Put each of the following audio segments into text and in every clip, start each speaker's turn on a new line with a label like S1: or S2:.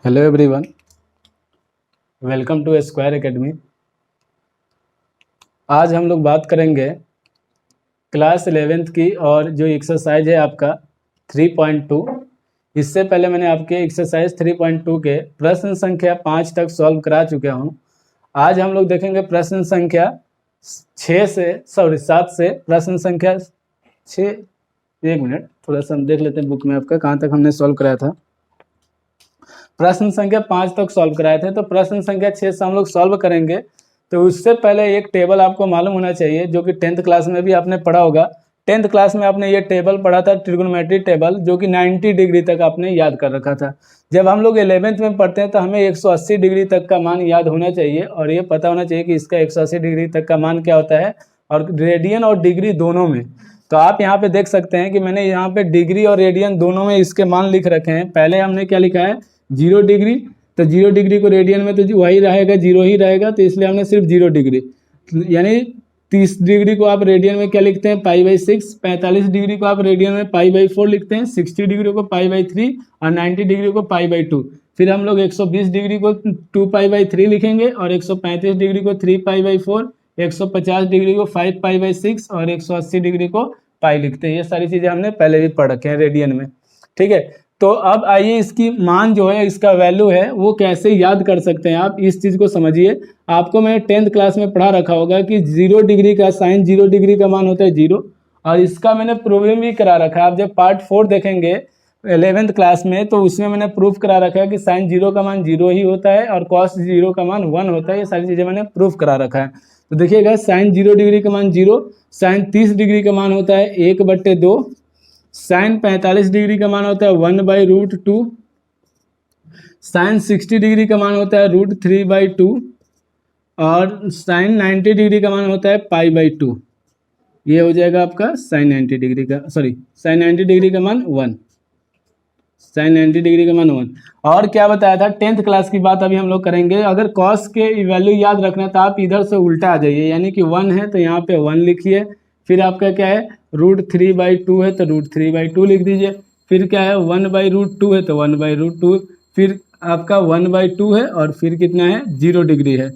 S1: Hello everyone, welcome to Square Academy. आज हम लोग बात करेंगे क्लास 11th की और जो एक्सरसाइज है आपका 3.2। इससे पहले मैंने आपके एक्सरसाइज 3.2 के प्रश्न संख्या 5 तक सॉल्व करा चुका हूं। आज हम लोग देखेंगे प्रश्न संख्या 7 से प्रश्न संख्या 6। एक मिनट, थोड़ा सा हम देख लेते हैं बुक में आपका कहाँ तक हमने सॉल्व कराया था। प्रश्न संख्या 5 तक सॉल्व कराए थे, तो प्रश्न संख्या 6 से हम लोग सॉल्व करेंगे। तो उससे पहले एक टेबल आपको मालूम होना चाहिए जो कि 10th क्लास में भी आपने पढ़ा होगा। 10th क्लास में आपने ये टेबल पढ़ा था, ट्रिग्नोमेट्री टेबल, जो कि 90 डिग्री तक आपने याद कर रखा था। जब हम लोग 11th में पढ़ते हैं तो हमें 180 डिग्री तक का मान याद होना चाहिए और ये पता होना चाहिए कि इसका 180 डिग्री तक का मान क्या होता है, और रेडियन और डिग्री दोनों में। तो आप यहाँ पे देख सकते हैं कि मैंने यहाँ पे डिग्री और रेडियन दोनों में इसके मान लिख रखे हैं। पहले हमने क्या लिखा है, 0 डिग्री, तो 0 डिग्री को रेडियन में तो वही रहेगा, 0 ही रहेगा, तो इसलिए हमने सिर्फ 0 डिग्री, यानी 30 डिग्री को आप रेडियन में क्या लिखते हैं, π/6। 45 डिग्री को आप रेडियन में π/4 लिखते हैं। 60 डिग्री को π/3 और 90 डिग्री को π/2। फिर हम लोग 120 डिग्री को 2π/3 लिखेंगे और 135 डिग्री को 3π/4, 150 डिग्री को 5π/6 और 180 डिग्री को पाई लिखते हैं। ये सारी चीज़ें हमने पहले भी पढ़ रखे हैं रेडियन में, ठीक है। तो अब आइए इसकी मान जो है, इसका वैल्यू है, वो कैसे याद कर सकते हैं आप, इस चीज़ को समझिए। आपको मैंने 10th क्लास में पढ़ा रखा होगा कि 0 डिग्री का साइन 0 डिग्री का मान होता है 0, और इसका मैंने प्रूविंग भी करा रखा है। आप जब पार्ट 4 देखेंगे 11th क्लास में, तो उसमें मैंने प्रूफ करा रखा है कि साइन 0 का मान 0 ही होता है और कॉस 0 का मान 1 होता है। ये सारी चीज़ें मैंने प्रूफ करा रखा है। तो देखिएगा, साइन 0 डिग्री का मान 0, साइन 30 डिग्री का मान होता है 1/2, साइन 45 डिग्री का मान होता है 1/√2, साइन 60 डिग्री का मान होता है √3/2 और साइन 90 डिग्री का मान होता है π/2। ये हो जाएगा आपका साइन 90 डिग्री का, साइन 90 डिग्री का मान 1, साइन 90 डिग्री का मान 1। और क्या बताया था, 10th क्लास की बात अभी हम लोग करेंगे। अगर कॉस के वैल्यू याद रखना है तो आप इधर से उल्टा आ जाइए, यानी कि 1 है तो यहाँ पे 1 लिखिए। फिर आपका क्या है, √3/2 है तो √3/2 लिख दीजिए। फिर क्या है, 1/√2 है तो 1/√2। फिर आपका 1/2 है और फिर कितना है, 0 डिग्री है,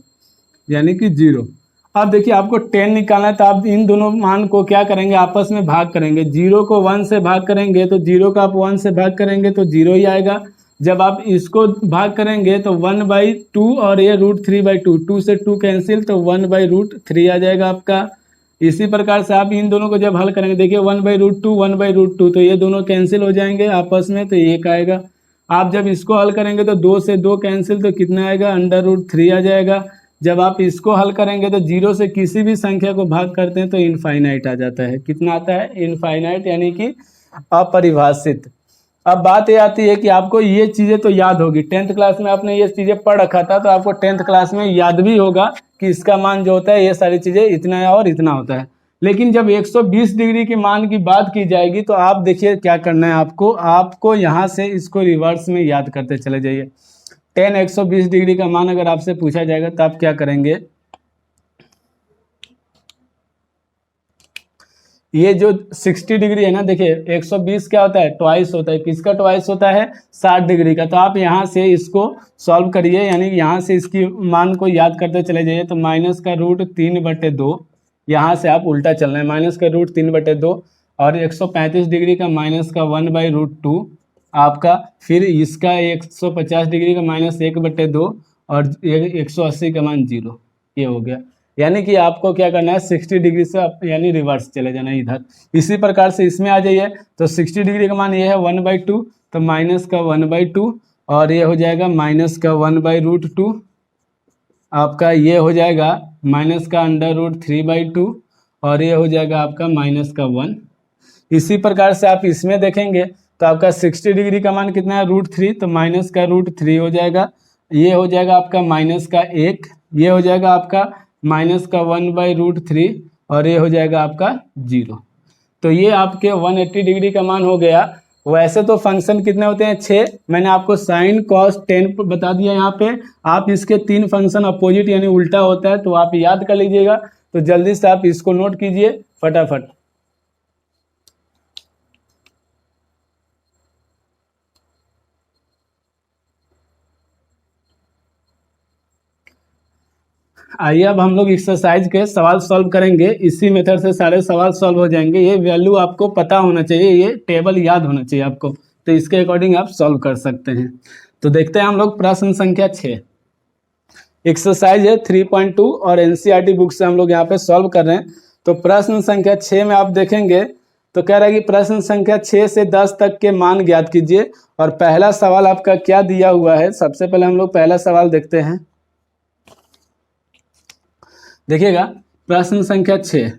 S1: यानी कि 0। अब देखिए, आपको 10 निकालना है तो आप इन दोनों मान को क्या करेंगे, आपस में भाग करेंगे। 0 को 1 से भाग करेंगे तो 0 का आप 1 से भाग करेंगे तो 0 ही आएगा। जब आप इसको भाग करेंगे तो 1/2 और ये √3/2, 2 से 2 कैंसिल तो 1/√3 आ जाएगा आपका। इसी प्रकार से आप इन दोनों को जब हल करेंगे, देखिए 1/√2 1/√2, तो ये दोनों कैंसिल हो जाएंगे आपस में, तो 1 आएगा। आप जब इसको हल करेंगे तो 2 से 2 कैंसिल, तो कितना आएगा, √3 आ जाएगा। जब आप इसको हल करेंगे तो 0 से किसी भी संख्या को भाग करते हैं तो इनफाइनाइट आ जाता है। कितना आता है, इनफाइनाइट, यानी कि अपरिभाषित। अब बात ये आती है कि आपको ये चीज़ें तो याद होगी, 10th क्लास में आपने ये चीज़ें पढ़ रखा था, तो आपको 10th क्लास में याद भी होगा कि इसका मान जो होता है, ये सारी चीज़ें इतना और इतना होता है। लेकिन जब 120 डिग्री के मान की बात की जाएगी तो आप देखिए क्या करना है आपको यहाँ से इसको रिवर्स में याद करते चले जाइए। 120 डिग्री का मान अगर आपसे पूछा जाएगा तो आप क्या करेंगे, ये जो 60 डिग्री है ना, देखिए 120 क्या होता है, ट्वाइस होता है। किसका ट्वाइस होता है, 60 डिग्री का। तो आप यहाँ से इसको सॉल्व करिए, यानी यहाँ से इसकी मान को याद करते चले जाइए। तो -√3/2, यहाँ से आप उल्टा चलना है, -√3/2 और 135 डिग्री का -1/√2 आपका। फिर इसका 150 डिग्री का -1/2 और 180 का मान 0, ये हो गया। यानी कि आपको क्या करना है, 60 डिग्री से यानी रिवर्स चले जाना है इधर। इसी प्रकार से इसमें आ जाइए, तो 60 डिग्री का मान ये है 1/2, तो -1/2 और ये हो जाएगा -1/√2 आपका। ये हो जाएगा -√3/2 और ये हो जाएगा आपका -1। इसी प्रकार से आप इसमें देखेंगे तो आपका 60 डिग्री का मान कितना है, √3, तो -√3 हो जाएगा। ये हो जाएगा आपका -1, ये हो जाएगा आपका -1/√3 और ये हो जाएगा आपका 0। तो ये आपके 180 डिग्री का मान हो गया। वैसे तो फंक्शन कितने होते हैं, 6। मैंने आपको साइन कॉस टेन बता दिया यहाँ पे। आप इसके 3 फंक्शन अपोजिट यानी उल्टा होता है, तो आप याद कर लीजिएगा। तो जल्दी से आप इसको नोट कीजिए फटाफट। आइए अब हम लोग एक्सरसाइज के सवाल सॉल्व करेंगे। इसी मेथड से सारे सवाल सॉल्व हो जाएंगे। ये वैल्यू आपको पता होना चाहिए, ये टेबल याद होना चाहिए आपको, तो इसके अकॉर्डिंग आप सॉल्व कर सकते हैं। तो देखते हैं हम लोग प्रश्न संख्या 6। एक्सरसाइज है 3.2 और एनसीईआरटी बुक से हम लोग यहाँ पे सॉल्व कर रहे हैं। तो प्रश्न संख्या 6 में आप देखेंगे तो कह रहा है कि प्रश्न संख्या 6 से 10 तक के मान ज्ञात कीजिए। और पहला सवाल आपका क्या दिया हुआ है, सबसे पहले हम लोग पहला सवाल देखते हैं। देखिएगा प्रश्न संख्या 6,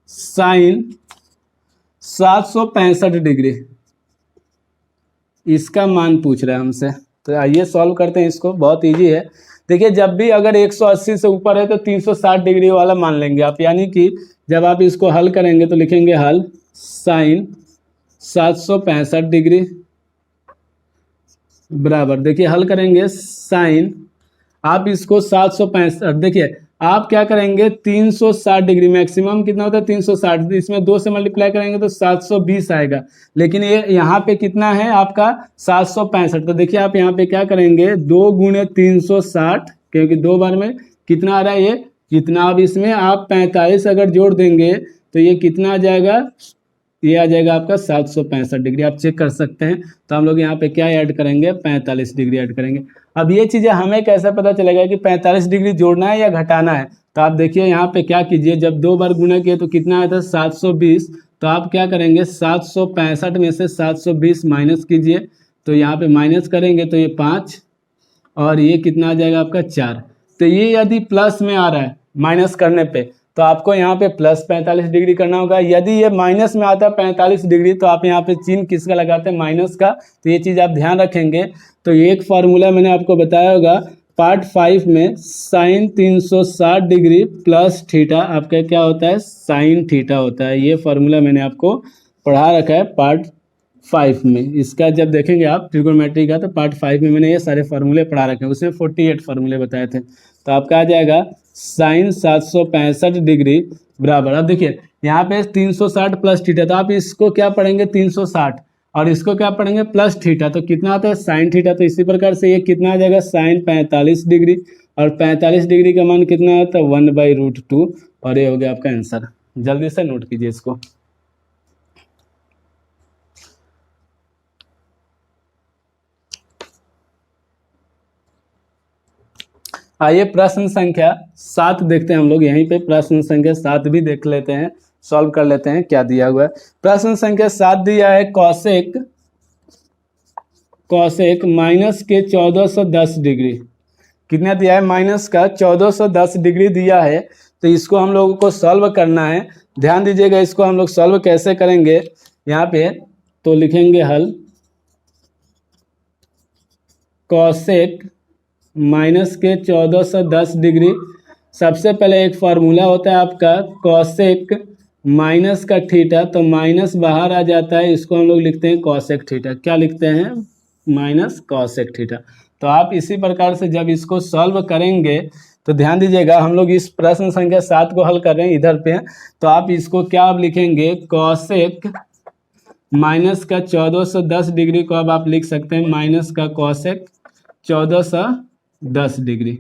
S1: साइन 765 डिग्री, इसका मान पूछ रहा है हमसे। तो आइए सॉल्व करते हैं इसको, बहुत इजी है। देखिए जब भी अगर 180 से ऊपर है तो 360 डिग्री वाला मान लेंगे आप, यानी कि जब आप इसको हल करेंगे तो लिखेंगे हल साइन 765 डिग्री बराबर, देखिए हल करेंगे साइन, आप इसको 765, देखिए आप क्या करेंगे 360 डिग्री, मैक्सिमम कितना होता है 360, इसमें 2 से मल्टीप्लाई करेंगे तो 720 आएगा। लेकिन ये यहाँ पे कितना है आपका 765। तो देखिए आप यहाँ पे क्या करेंगे 2 × 360, क्योंकि 2 बार में कितना आ रहा है ये कितना। अब इसमें आप 45 अगर जोड़ देंगे तो ये कितना आ जाएगा, ये आ जाएगा आपका 765 डिग्री। आप चेक कर सकते हैं। तो हम लोग यहाँ पे क्या ऐड करेंगे 45 डिग्री ऐड करेंगे। अब ये चीज़ें हमें कैसे पता चलेगा कि 45 डिग्री जोड़ना है या घटाना है। तो आप देखिए यहाँ पे क्या कीजिए, जब 2 बार गुना किए तो कितना आया था 720। तो आप क्या करेंगे 765 में से 720 माइनस कीजिए। तो यहाँ पे माइनस करेंगे तो ये 5 और ये कितना आ जाएगा आपका 4। तो ये यदि प्लस में आ रहा है माइनस करने पे तो आपको यहाँ पे प्लस 45 डिग्री करना होगा। यदि ये माइनस में आता है 45 डिग्री तो आप यहाँ पे चिन्ह किसका लगाते हैं, माइनस का। तो ये चीज़ आप ध्यान रखेंगे। तो एक फार्मूला मैंने आपको बताया होगा पार्ट 5 में, साइन 360 डिग्री प्लस थीटा आपका क्या होता है, साइन थीटा होता है। ये फार्मूला मैंने आपको पढ़ा रखा है पार्ट 5 में। इसका जब देखेंगे आप ट्रिगोनोमेट्री का तो पार्ट 5 में मैंने ये सारे फार्मूले पढ़ा रखे हैं, उसमें 48 फार्मूले बताए थे। तो आपका आ जाएगा साइन 765 डिग्री बराबर, अब देखिए यहाँ पे 360 प्लस थीटा, तो आप इसको क्या पढ़ेंगे 360 और इसको क्या पढ़ेंगे प्लस थीटा, तो कितना आता है साइन थीटा। तो इसी प्रकार से ये कितना आ जाएगा साइन 45 डिग्री, और 45 डिग्री का मान कितना आता है 1/√2, और ये हो गया आपका आंसर। जल्दी से नोट कीजिए इसको। आइए प्रश्न संख्या 7 देखते हैं हम लोग। यहीं पे प्रश्न संख्या 7 भी देख लेते हैं, सॉल्व कर लेते हैं क्या दिया हुआ है। प्रश्न संख्या 7 दिया है कॉसेक माइनस के 1410 डिग्री। कितना दिया है, माइनस का 1410 डिग्री दिया है। तो इसको हम लोगों को सॉल्व करना है। ध्यान दीजिएगा, इसको हम लोग सॉल्व कैसे करेंगे। यहाँ पे तो लिखेंगे हल कॉसेक माइनस के 1410 डिग्री। सबसे पहले एक फार्मूला होता है आपका कॉसेक माइनस का थीटा, तो माइनस बाहर आ जाता है, इसको हम लोग लिखते हैं कॉसेक थीटा। क्या लिखते हैं, माइनस कॉसेक थीटा। तो आप इसी प्रकार से जब इसको सॉल्व करेंगे तो ध्यान दीजिएगा, हम लोग इस प्रश्न संख्या 7 को हल कर रहे हैं इधर पे। तो आप इसको क्या आप लिखेंगे कॉसेक माइनस का 1410 डिग्री को अब आप लिख सकते हैं माइनस का कॉसेक 1410 डिग्री।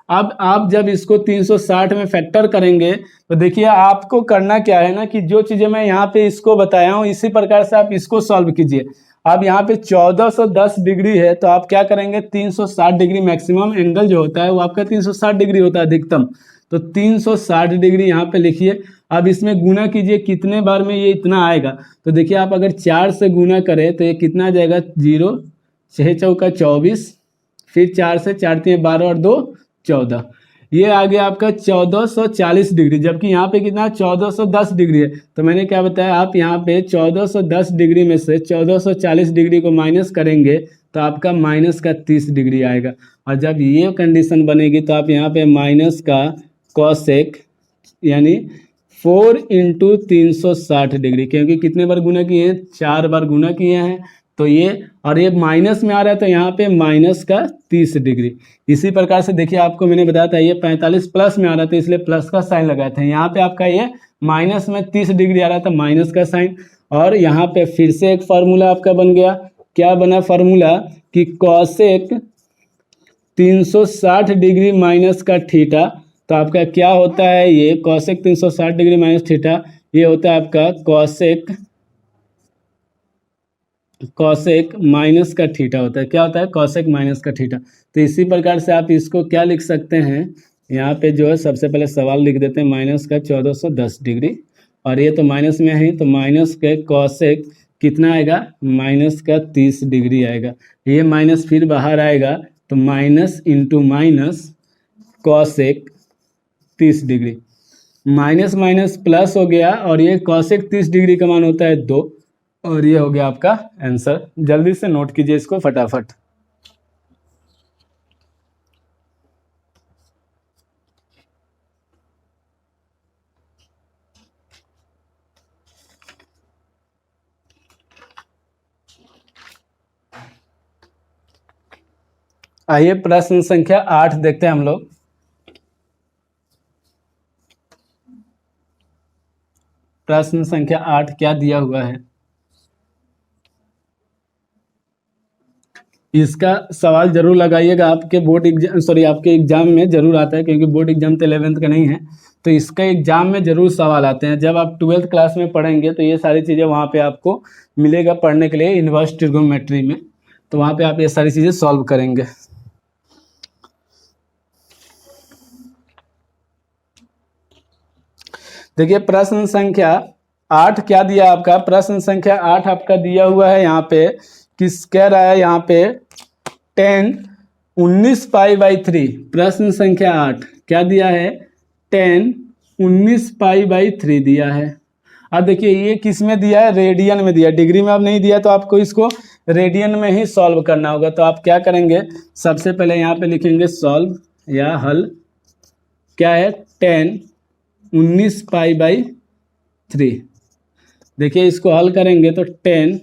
S1: अब आप जब इसको 360 में फैक्टर करेंगे तो देखिए आपको करना क्या है ना, कि जो चीज़ें मैं यहाँ पे इसको बताया हूँ इसी प्रकार से आप इसको सॉल्व कीजिए। अब यहाँ पे 1410 डिग्री है तो आप क्या करेंगे 360 डिग्री, मैक्सिमम एंगल जो होता है वो आपका 360 डिग्री होता है अधिकतम। तो 360 डिग्री यहाँ पे लिखिए। अब इसमें गुना कीजिए, कितने बार में ये इतना आएगा। तो देखिए आप अगर 4 से गुना करें तो ये कितना आ जाएगा 0, 6 चौका 24, फिर 4 से 4 3 12 और 2 14, ये आ गया आपका 1440 डिग्री। जबकि यहाँ पे कितना 1410 डिग्री है। तो मैंने क्या बताया, आप यहाँ पे 1410 डिग्री में से 1440 डिग्री को माइनस करेंगे तो आपका माइनस का 30 डिग्री आएगा। और जब ये कंडीशन बनेगी तो आप यहाँ पे माइनस का कॉसेक यानी 4 × 360 डिग्री, क्योंकि कितने बार गुना किए हैं 4 बार गुना किए हैं। तो ये और ये माइनस में आ रहा है तो यहाँ पे माइनस का 30 डिग्री। इसी प्रकार से देखिए आपको मैंने बताया था ये 45 प्लस में आ रहा था इसलिए प्लस का साइन लगाए थे। यहाँ पे आपका ये माइनस में 30 डिग्री आ रहा था माइनस का साइन। और यहाँ पे फिर से एक फार्मूला आपका बन गया। क्या बना फार्मूला कि कॉसेक 360 डिग्री माइनस का थीटा, तो आपका क्या होता है ये कॉसेक 360 डिग्री माइनस थीटा, ये होता है आपका कॉसेक माइनस का थीटा होता है। क्या होता है? कॉसेक माइनस का थीटा। तो इसी प्रकार से आप इसको क्या लिख सकते हैं, यहाँ पे जो है सबसे पहले सवाल लिख देते हैं माइनस का 1410 डिग्री, और ये तो माइनस में है तो माइनस के कॉसेक कितना आएगा, माइनस का 30 डिग्री आएगा। ये माइनस फिर बाहर आएगा तो minus into minus cosec 30 degree, minus minus plus हो गया, और ये कॉसेक 30 डिग्री का मान होता है 2, और ये हो गया आपका आंसर। जल्दी से नोट कीजिए इसको फटाफट। आइए प्रश्न संख्या 8 देखते हैं हम लोग। प्रश्न संख्या 8 क्या दिया हुआ है, इसका सवाल जरूर लगाइएगा, आपके बोर्ड एग्जाम आपके एग्जाम में जरूर आता है, क्योंकि बोर्ड एग्जाम तो 11th का नहीं है, तो इसका एग्जाम में जरूर सवाल आते हैं। जब आप 12th क्लास में पढ़ेंगे तो ये सारी चीज़ें वहाँ पे आपको मिलेगा पढ़ने के लिए, इन्वर्स ट्रिग्नोमेट्री में, तो वहाँ पे आप ये सारी चीज़ें सॉल्व करेंगे। देखिए प्रश्न संख्या 8 क्या दिया आपका, प्रश्न संख्या 8 आपका दिया हुआ है यहाँ पे, किस कह रहा है यहाँ पे 10 19 पाई/3। प्रश्न संख्या 8 क्या दिया है, 10 19 पाई/3 दिया है। अब देखिए ये किस में दिया है, रेडियन में दिया, डिग्री में अब नहीं दिया, तो आपको इसको रेडियन में ही सॉल्व करना होगा। तो आप क्या करेंगे, सबसे पहले यहाँ पे लिखेंगे सॉल्व या हल, क्या है 10 19 पाई/3। देखिए इसको हल करेंगे तो 10,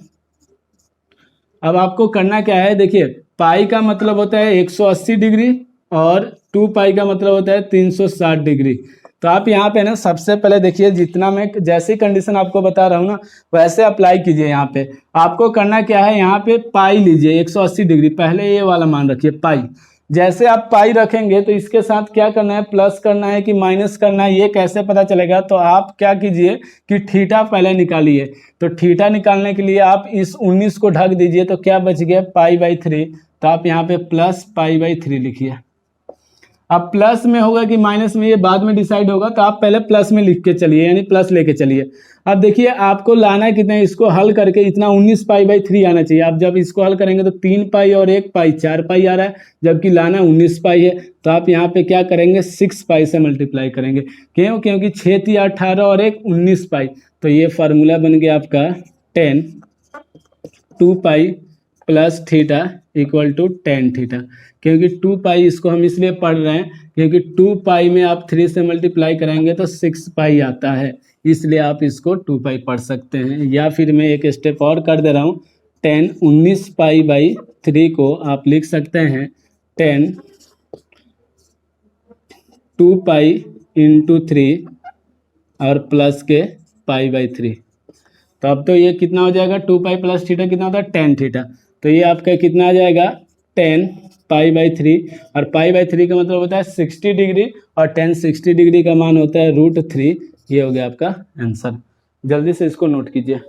S1: अब आपको करना क्या है, देखिए पाई का मतलब होता है 180 डिग्री और 2 पाई का मतलब होता है 360 डिग्री। तो आप यहाँ पे ना सबसे पहले देखिए, जितना मैं जैसी कंडीशन आपको बता रहा हूँ ना वैसे अप्लाई कीजिए। यहाँ पे आपको करना क्या है, यहाँ पे पाई लीजिए 180 डिग्री, पहले ये वाला मान रखिए पाई। जैसे आप पाई रखेंगे तो इसके साथ क्या करना है, प्लस करना है कि माइनस करना है, ये कैसे पता चलेगा, तो आप क्या कीजिए कि थीटा पहले निकालिए। तो थीटा निकालने के लिए आप इस 19 को ढक दीजिए, तो क्या बच गया पाई/3, तो आप यहाँ पे प्लस पाई/3 लिखिए। अब प्लस में होगा कि माइनस में, ये बाद में डिसाइड होगा, तो आप पहले प्लस में लिख के चलिए, यानी प्लस लेके चलिए। अब देखिए आपको लाना है कितना, इसको हल करके इतना 19 पाई/3 आना चाहिए। आप जब इसको हल करेंगे तो 3 पाई और 1 पाई 4 पाई आ रहा है, जबकि लाना 19 पाई है। तो आप यहाँ पे क्या करेंगे, 6 पाई से मल्टीप्लाई करेंगे। क्यों? क्योंकि 6 × 18 और 1 19 पाई। तो ये फार्मूला बन गया आपका 10 2 pi plus theta equal to 10 theta. क्योंकि 2 पाई इसको हम इसलिए पढ़ रहे हैं क्योंकि 2 पाई में आप 3 से मल्टीप्लाई करेंगे तो 6 पाई आता है, इसलिए आप इसको 2 पाई पढ़ सकते हैं। या फिर मैं एक स्टेप और कर दे रहा हूँ, 10 19 पाई/3 को आप लिख सकते हैं 10 2 पाई इंटू 3 और प्लस के पाई/3। तो अब तो ये कितना हो जाएगा, 2 पाई प्लस थीटा कितना होता है 10 थीटा। तो ये आपका कितना आ जाएगा 10 पाई/3, और पाई/3 का मतलब होता है 60 डिग्री, और 10 60 डिग्री का मान होता है √3। ये हो गया आपका आंसर। जल्दी से इसको नोट कीजिए।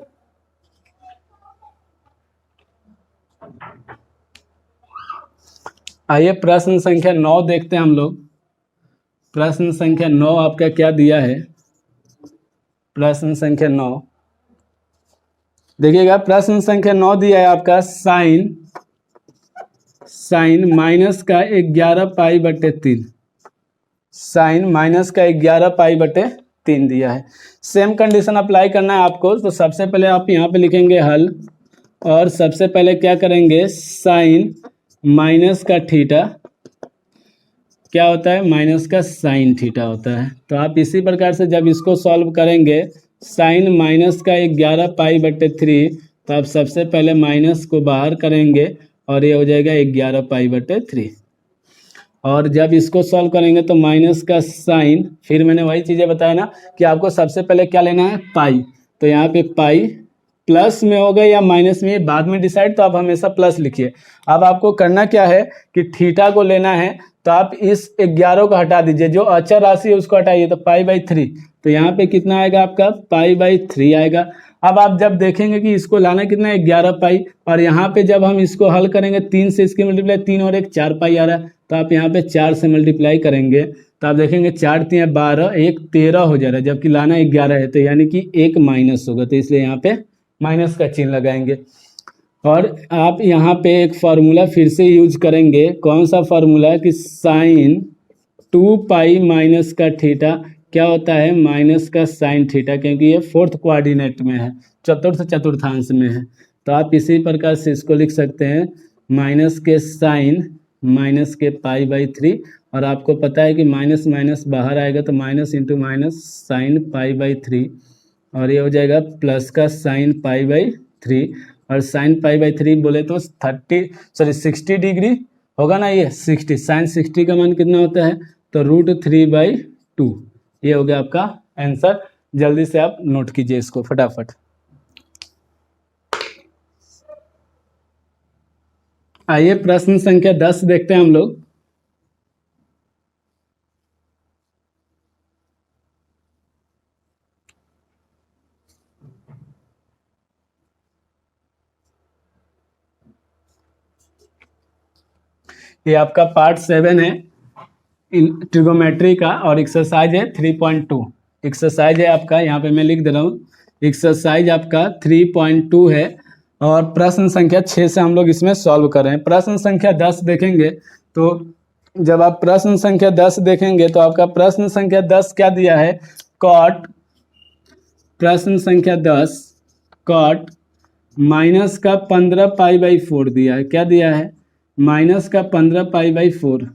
S1: आइए प्रश्न संख्या 9 देखते हैं हम लोग। प्रश्न संख्या 9 आपका क्या दिया है, प्रश्न संख्या 9 देखिएगा। प्रश्न संख्या 9 दिया है आपका साइन माइनस का 11 पाई/3, साइन माइनस का 11 पाई/3 दिया है। सेम कंडीशन अप्लाई करना है आपको। तो सबसे पहले आप यहाँ पे लिखेंगे हल, और सबसे पहले क्या करेंगे, साइन माइनस का थीटा क्या होता है, माइनस का साइन थीटा होता है। तो आप इसी प्रकार से जब इसको सॉल्व करेंगे, साइन माइनस का 11 पाई/3, तो आप सबसे पहले माइनस को बाहर करेंगे और ये हो जाएगा 11 पाई/3। और जब इसको सॉल्व करेंगे तो माइनस का साइन, फिर मैंने वही चीज़ें बताया ना कि आपको सबसे पहले क्या लेना है, पाई। तो यहाँ पे पाई प्लस में होगा या माइनस में, बाद में डिसाइड, तो आप हमेशा प्लस लिखिए। अब आपको करना क्या है कि थीटा को लेना है, तो आप इस 11 को हटा दीजिए, जो अचर राशि है उसको हटाइए, तो पाई/3, तो यहाँ पे कितना आएगा आपका पाई/3 आएगा। अब आप जब देखेंगे कि इसको लाना कितना है 11 पाई, और यहाँ पे जब हम इसको हल करेंगे 3 से इसकी मल्टीप्लाई, 3 और 1 4 पाई आ रहा है, तो आप यहाँ पे 4 से मल्टीप्लाई करेंगे तो आप देखेंगे 4 3 12, 1 13 हो जा रहा है, जबकि लाना 11 है, तो यानी कि 1 माइनस होगा, तो इसलिए यहाँ पे माइनस का चिन्ह लगाएंगे। और आप यहाँ पे एक फार्मूला फिर से यूज करेंगे, कौन सा फार्मूला कि साइन 2 पाई माइनस का थीटा क्या होता है, माइनस का साइन थीटा, क्योंकि ये 4th कोऑर्डिनेट में है, चतुर्थ चतुर्थांश में है, तो आप इसी प्रकार से इसको लिख सकते हैं माइनस के साइन माइनस के पाई/3, और आपको पता है कि माइनस माइनस बाहर आएगा, तो माइनस इंटू माइनस साइन पाई/3, और ये हो जाएगा प्लस का साइन पाई/3, और साइन पाई/3 बोले तो 60 डिग्री होगा ना, ये 60, साइन 60 का मान कितना होता है, तो √3/2, ये हो गया आपका आंसर। जल्दी से आप नोट कीजिए इसको फटाफट। आइए प्रश्न संख्या 10 देखते हैं हम लोग। ये आपका पार्ट 7 है ट्रिगोमेट्री का, और एक्सरसाइज है 3.2। एक्सरसाइज है आपका, यहाँ पे मैं लिख दे रहा हूँ, एक्सरसाइज आपका 3.2 है, और प्रश्न संख्या 6 से हम लोग इसमें सॉल्व कर रहे हैं। प्रश्न संख्या 10 देखेंगे, तो जब आप प्रश्न संख्या 10 देखेंगे तो आपका प्रश्न संख्या 10 क्या दिया है, कॉट, प्रश्न संख्या 10 कॉट माइनस का 15 पाई/4 दिया है। क्या दिया है, माइनस का 15 पाई/4,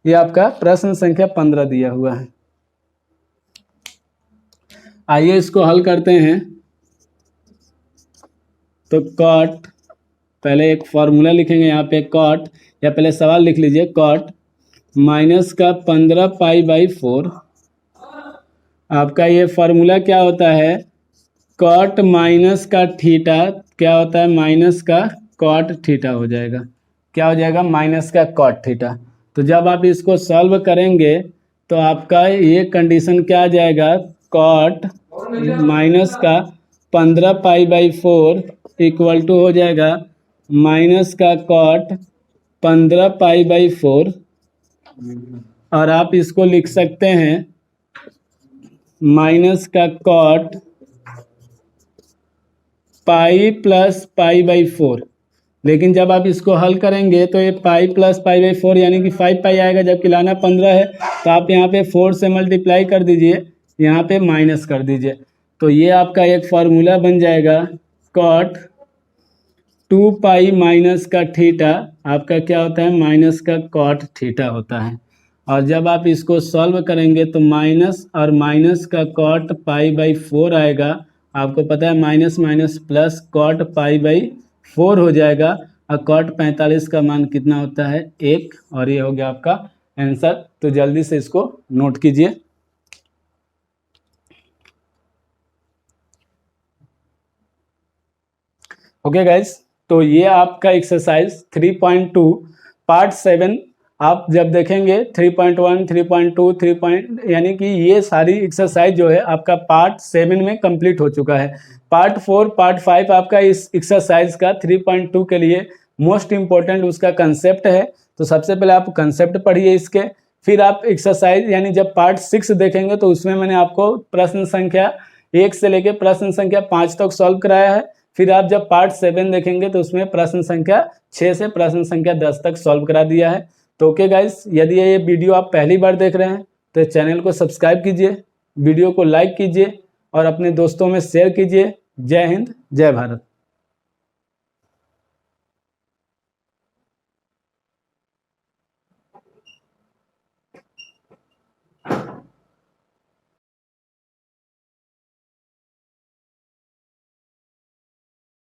S1: ये आपका प्रश्न संख्या 15 दिया हुआ है। आइए इसको हल करते हैं। तो कॉट, पहले एक फॉर्मूला लिखेंगे यहाँ पे, कॉट, या पहले सवाल लिख लीजिए, कॉट माइनस का 15 पाई/4, आपका ये फॉर्मूला क्या होता है, कॉट माइनस का थीटा क्या होता है, माइनस का कॉट थीटा हो जाएगा। क्या हो जाएगा, माइनस का कॉट थीटा। तो जब आप इसको सॉल्व करेंगे तो आपका ये कंडीशन क्या आ जाएगा, कॉट माइनस का 15 पाई/4 इक्वल टू हो जाएगा माइनस का कॉट 15 पाई/4, और आप इसको लिख सकते हैं माइनस का कॉट पाई प्लस पाई/4। लेकिन जब आप इसको हल करेंगे तो ये पाई प्लस पाई/4 यानी कि 5 पाई आएगा, जबकि लाना 15 है, तो आप यहाँ पे 4 से मल्टीप्लाई कर दीजिए, यहाँ पे माइनस कर दीजिए, तो ये आपका एक फार्मूला बन जाएगा, कॉट 2 पाई माइनस का थीटा आपका क्या होता है, माइनस का कॉट थीटा होता है। और जब आप इसको सॉल्व करेंगे तो माइनस और माइनस का कॉट पाई/4 आएगा, आपको पता है माइनस माइनस प्लस कॉट पाई/4 हो जाएगा, और कॉट 45 का मान कितना होता है, 1, और ये हो गया आपका आंसर। तो जल्दी से इसको नोट कीजिए। ओके गाइस, तो ये आपका एक्सरसाइज 3.2 पार्ट 7 आप जब देखेंगे 3.1, 3.2, 3. यानी कि ये सारी एक्सरसाइज जो है आपका पार्ट 7 में कंप्लीट हो चुका है। पार्ट 4, पार्ट 5 आपका इस एक्सरसाइज का 3.2 के लिए मोस्ट इम्पोर्टेंट उसका कंसेप्ट है। तो सबसे पहले आप कंसेप्ट पढ़िए इसके, फिर आप एक्सरसाइज यानी जब पार्ट 6 देखेंगे तो उसमें मैंने आपको प्रश्न संख्या 1 से लेकर प्रश्न संख्या 5 तक सॉल्व कराया है। फिर आप जब पार्ट 7 देखेंगे तो उसमें प्रश्न संख्या 6 से प्रश्न संख्या 10 तक सॉल्व करा दिया है। तो ओके गाइस, यदि ये वीडियो आप पहली बार देख रहे हैं तो चैनल को सब्सक्राइब कीजिए, वीडियो को लाइक कीजिए और अपने दोस्तों में शेयर कीजिए। जय हिंद, जय भारत।